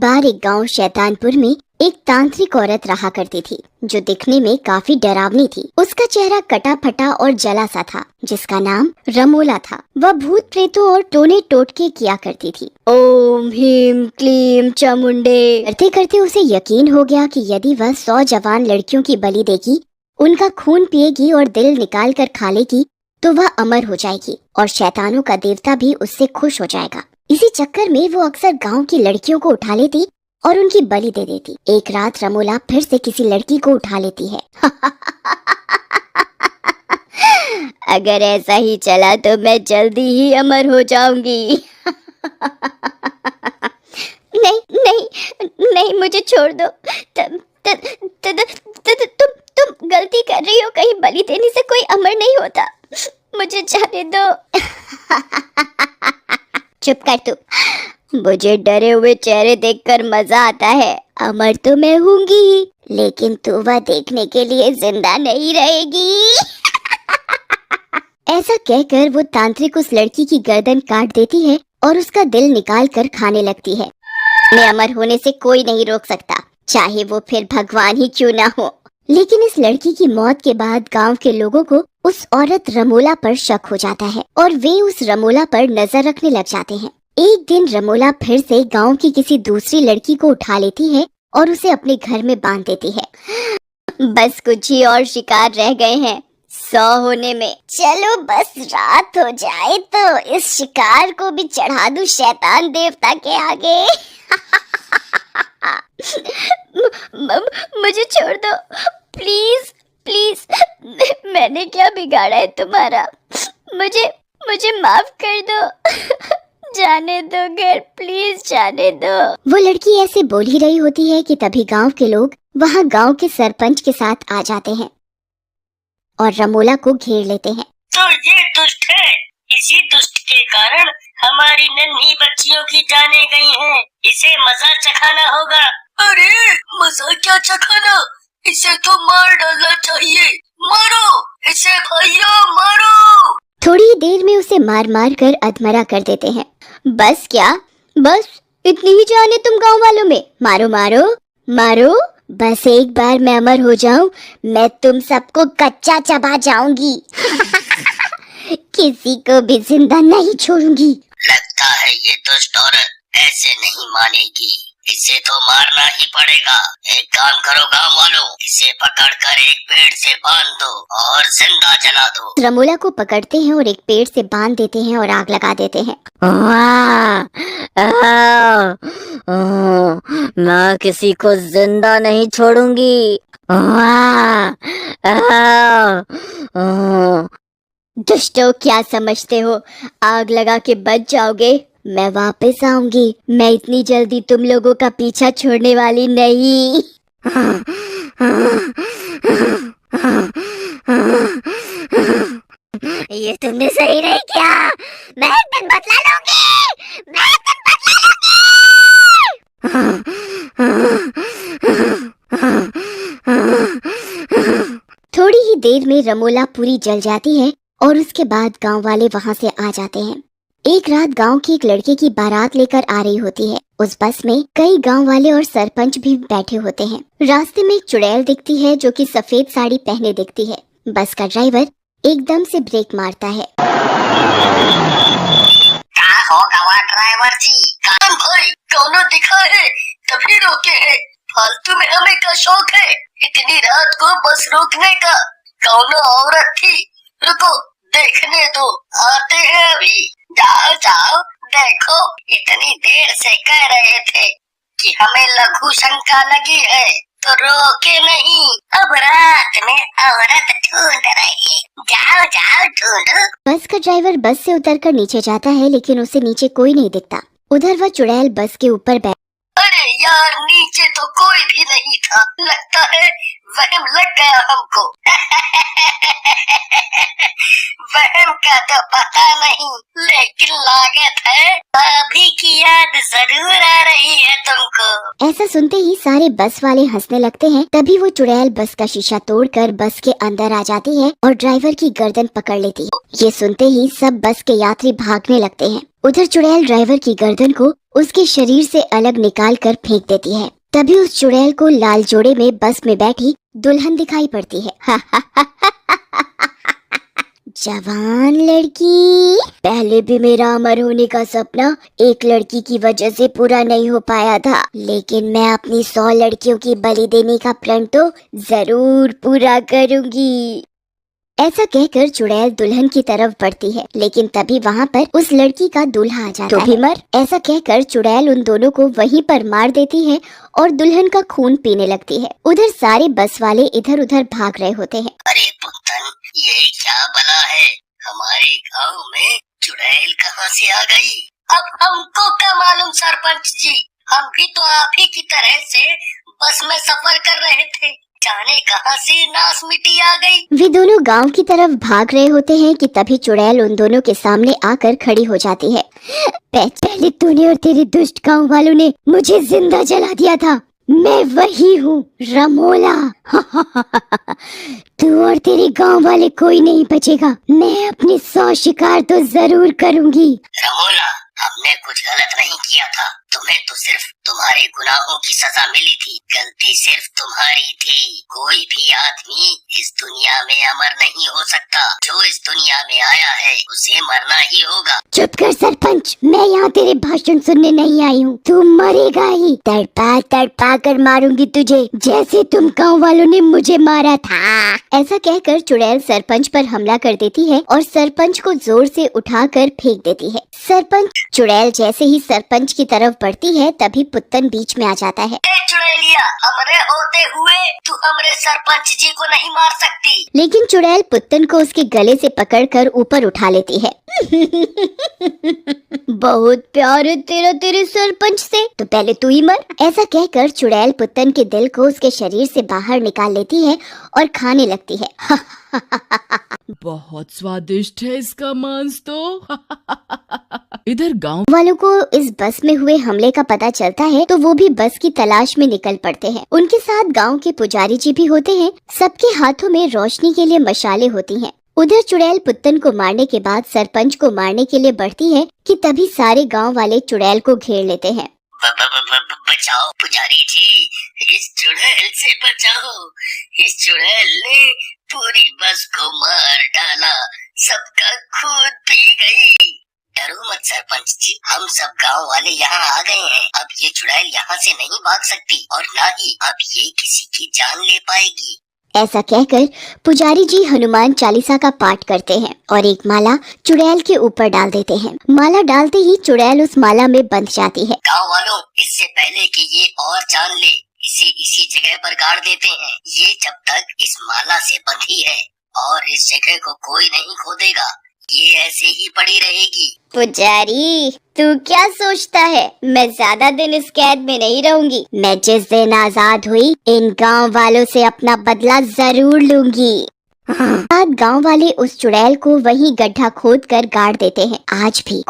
बार एक गांव शैतानपुर में एक तांत्रिक औरत रहा करती थी जो दिखने में काफी डरावनी थी। उसका चेहरा कटा फटा और जला सा था, जिसका नाम रमोला था। वह भूत प्रेतों और टोने टोटके किया करती थी। ओम ह्रीम क्लीम चामुंडे करते करते उसे यकीन हो गया कि यदि वह 100 जवान लड़कियों की बलि देगी, उनका खून पिएगी और दिल निकाल कर खा लेगी तो वह अमर हो जाएगी और शैतानों का देवता भी उससे खुश हो जाएगा। इसी चक्कर में वो अक्सर गांव की लड़कियों को उठा लेती और उनकी बलि दे देती। एक रात रमोला फिर से किसी लड़की को उठा लेती है। अगर ऐसा ही चला तो मैं जल्दी ही अमर हो जाऊंगी। नहीं नहीं नहीं, मुझे छोड़ दो। तुम गलती कर रही हो। कहीं बलि देने से कोई अमर नहीं होता। मुझे जाने दो। चुप कर तू। मुझे डरे हुए चेहरे देखकर मजा आता है। अमर तो मैं हूँगी ही, लेकिन तू वह देखने के लिए जिंदा नहीं रहेगी। ऐसा कहकर वो तांत्रिक उस लड़की की गर्दन काट देती है और उसका दिल निकाल कर खाने लगती है। मैं अमर होने से कोई नहीं रोक सकता, चाहे वो फिर भगवान ही क्यों ना हो। लेकिन इस लड़की की मौत के बाद गांव के लोगों को उस औरत रमोला पर शक हो जाता है और वे उस रमोला पर नजर रखने लग जाते हैं। एक दिन रमोला फिर से गांव की किसी दूसरी लड़की को उठा लेती है और उसे अपने घर में बांध देती है। बस कुछ ही और शिकार रह गए हैं 100 होने में। चलो बस रात हो जाए तो इस शिकार को भी चढ़ा दूं शैतान देवता के आगे। मुझे छोड़ दो प्लीज प्लीज। मैंने क्या बिगाड़ा है तुम्हारा? मुझे माफ कर दो। जाने दो घर, प्लीज जाने दो। वो लड़की ऐसे बोल ही रही होती है कि तभी गांव के लोग वहां गांव के सरपंच के साथ आ जाते हैं और रमोला को घेर लेते हैं। तो ये दुष्ट है, इसी दुष्ट के कारण हमारी नन्ही बच्चियों की जाने गई हैं। इसे मजा चखाना होगा। अरे मजा क्या चखाना, इसे तो मार डालना चाहिए। मारो इसे भैया, मारो। थोड़ी ही देर में उसे मार मार कर अधमरा कर देते हैं। बस क्या, बस इतनी ही जान है तुम गांव वालों में? मारो मारो मारो, बस एक बार मैं अमर हो जाऊं, मैं तुम सबको कच्चा चबा जाऊंगी। किसी को भी जिंदा नहीं छोड़ूंगी। लगता है ये दुष्ट औरत ऐसे नहीं मानेगी, इसे तो मारना ही पड़ेगा। एक काम करो गांव वालों, इसे पकड़कर एक पेड़ से बांध दो और जिंदा जला दो। रमोला को पकड़ते हैं और एक पेड़ से बांध देते हैं और आग लगा देते हैं। मैं किसी को जिंदा नहीं छोड़ूंगी। दुष्टों, क्या समझते हो आग लगा के बच जाओगे? मैं वापस आऊंगी। मैं इतनी जल्दी तुम लोगों का पीछा छोड़ने वाली नहीं। ये तुमने सही नहीं किया। मैं एक दिन बदला लूंगी। मैं एक दिन बदला लूंगी। थोड़ी ही देर में रमोला पूरी जल जाती है और उसके बाद गांव वाले वहां से आ जाते हैं। एक रात गांव की एक लड़के की बारात लेकर आ रही होती है। उस बस में कई गांव वाले और सरपंच भी बैठे होते हैं। रास्ते में एक चुड़ैल दिखती है जो कि सफेद साड़ी पहने दिखती है। बस का ड्राइवर एकदम से ब्रेक मारता है। क्या होगा ड्राइवर जी? काम भाई कौनो दिखा है तभी रोके हैं। फालतू में हमें क्या शौक है इतनी रात को बस रोकने का? कौनो औरत थी? रुको देखने दो, आते हैं अभी। जाओ जाओ देखो, इतनी देर से कह रहे थे कि हमें लघु शंका लगी है तो रोके नहीं। अब रात में औरत ढूंढ रही, जाओ जाओ ढूंढो। बस का ड्राइवर बस से उतरकर नीचे जाता है, लेकिन उसे नीचे कोई नहीं दिखता। उधर वह चुड़ैल बस के ऊपर बैठ। अरे यार नीचे तो कोई भी नहीं था, लगता है वहम लग गया हमको। वहम का तो पता नहीं, लेकिन लागत है भाभी की याद जरूर आ रही है तुमको। ऐसा सुनते ही सारे बस वाले हंसने लगते हैं। तभी वो चुड़ैल बस का शीशा तोड़कर बस के अंदर आ जाती है और ड्राइवर की गर्दन पकड़ लेती है। ये सुनते ही सब बस के यात्री भागने लगते हैं। उधर चुड़ैल ड्राइवर की गर्दन को उसके शरीर से अलग निकाल कर फेंक देती है। तभी उस चुड़ैल को लाल जोड़े में बस में बैठी दुल्हन दिखाई पड़ती है। जवान लड़की, पहले भी मेरा अमर होने का सपना एक लड़की की वजह से पूरा नहीं हो पाया था, लेकिन मैं अपनी 100 लड़कियों की बलि देने का प्रण तो जरूर पूरा करूंगी। ऐसा कहकर चुड़ैल दुल्हन की तरफ बढ़ती है, लेकिन तभी वहाँ पर उस लड़की का दूल्हा आ जाता है। तो भी मर, ऐसा कहकर चुड़ैल उन दोनों को वहीं पर मार देती है और दुल्हन का खून पीने लगती है। उधर सारे बस वाले इधर उधर भाग रहे होते हैं। अरे पुत्तन, ये क्या बला है? हमारे गांव में चुड़ैल कहाँ से आ गई? अब हमको क्या मालूम सरपंच जी, हम भी तो आप ही की तरह से बस में सफर कर रहे थे, जाने कहाँ से नास मिट्टी आ गई। वे दोनों गांव की तरफ भाग रहे होते हैं कि तभी चुड़ैल उन दोनों के सामने आकर खड़ी हो जाती है। पहले तूने और तेरे दुष्ट गांव वालों ने मुझे जिंदा जला दिया था, मैं वही हूँ रमोला। तू और तेरे गांव वाले कोई नहीं बचेगा, मैं अपने 100 शिकार तो जरूर करूंगी। रमोला, हमने कुछ गलत नहीं किया था, तुम्हें तो सिर्फ तुम्हारे गुनाहों की सजा मिली थी, गलती सिर्फ तुम्हारी थी। कोई भी आदमी इस दुनिया में अमर नहीं हो सकता, जो इस दुनिया में आया है उसे मरना ही होगा। चुप कर सरपंच, मैं यहाँ तेरे भाषण सुनने नहीं आई हूँ, तू मरेगा ही, तड़पा तड़पा कर मारूंगी तुझे, जैसे तुम गाँव वालों ने मुझे मारा था। ऐसा कहकर चुड़ैल सरपंच पर हमला कर देती है और सरपंच को जोर से उठाकर फेंक देती है। सरपंच चुड़ैल जैसे ही सरपंच की तरफ बढ़ती है, तभी पुत्तन बीच में आ जाता है। चुड़ैलिया, हमरे होते हुए तू हमरे सरपंच जी को नहीं मार सकती। लेकिन चुड़ैल पुत्तन को उसके गले से पकड़कर ऊपर उठा लेती है। बहुत प्यार है तेरा तेरे सरपंच से, तो पहले तू ही मर। ऐसा कहकर चुड़ैल पुत्तन के दिल को उसके शरीर से बाहर निकाल लेती है और खाने लगती है। बहुत स्वादिष्ट है इसका मांस तो। इधर गांव वालों को इस बस में हुए हमले का पता चलता है, तो वो भी बस की तलाश में निकल पड़ते हैं। उनके साथ गांव के पुजारी जी भी होते हैं, सबके हाथों में रोशनी के लिए मशालें होती हैं। उधर चुड़ैल पुत्तन को मारने के बाद सरपंच को मारने के लिए बढ़ती है कि तभी सारे गांव वाले चुड़ैल को घेर लेते हैं। बचाओ पुजारी जी, इस चुड़ैल से बचाओ, इस चुड़ैल ने पूरी बस को मार डाला, सबका खून पी गई। डरो मत सरपंच जी, हम सब गांव वाले यहाँ आ गए हैं, अब ये चुड़ैल यहाँ से नहीं भाग सकती और ना ही अब ये किसी की जान ले पाएगी। ऐसा कहकर पुजारी जी हनुमान चालीसा का पाठ करते हैं और एक माला चुड़ैल के ऊपर डाल देते हैं। माला डालते ही चुड़ैल उस माला में बंध जाती है। गांव वालों, इससे पहले कि ये और जान ले, इसे इसी जगह पर गाड़ देते हैं। ये जब तक इस माला से बंधी है और इस जगह को कोई नहीं खोदेगा, ये ऐसे ही पड़ी रहेगी। पुजारी, तू क्या सोचता है, मैं ज्यादा दिन इस कैद में नहीं रहूंगी। मैं जिस दिन आजाद हुई, इन गांव वालों से अपना बदला जरूर लूंगी। गांव वाले उस चुड़ैल को वहीं गड्ढा खोद कर गाड़ देते हैं। आज भी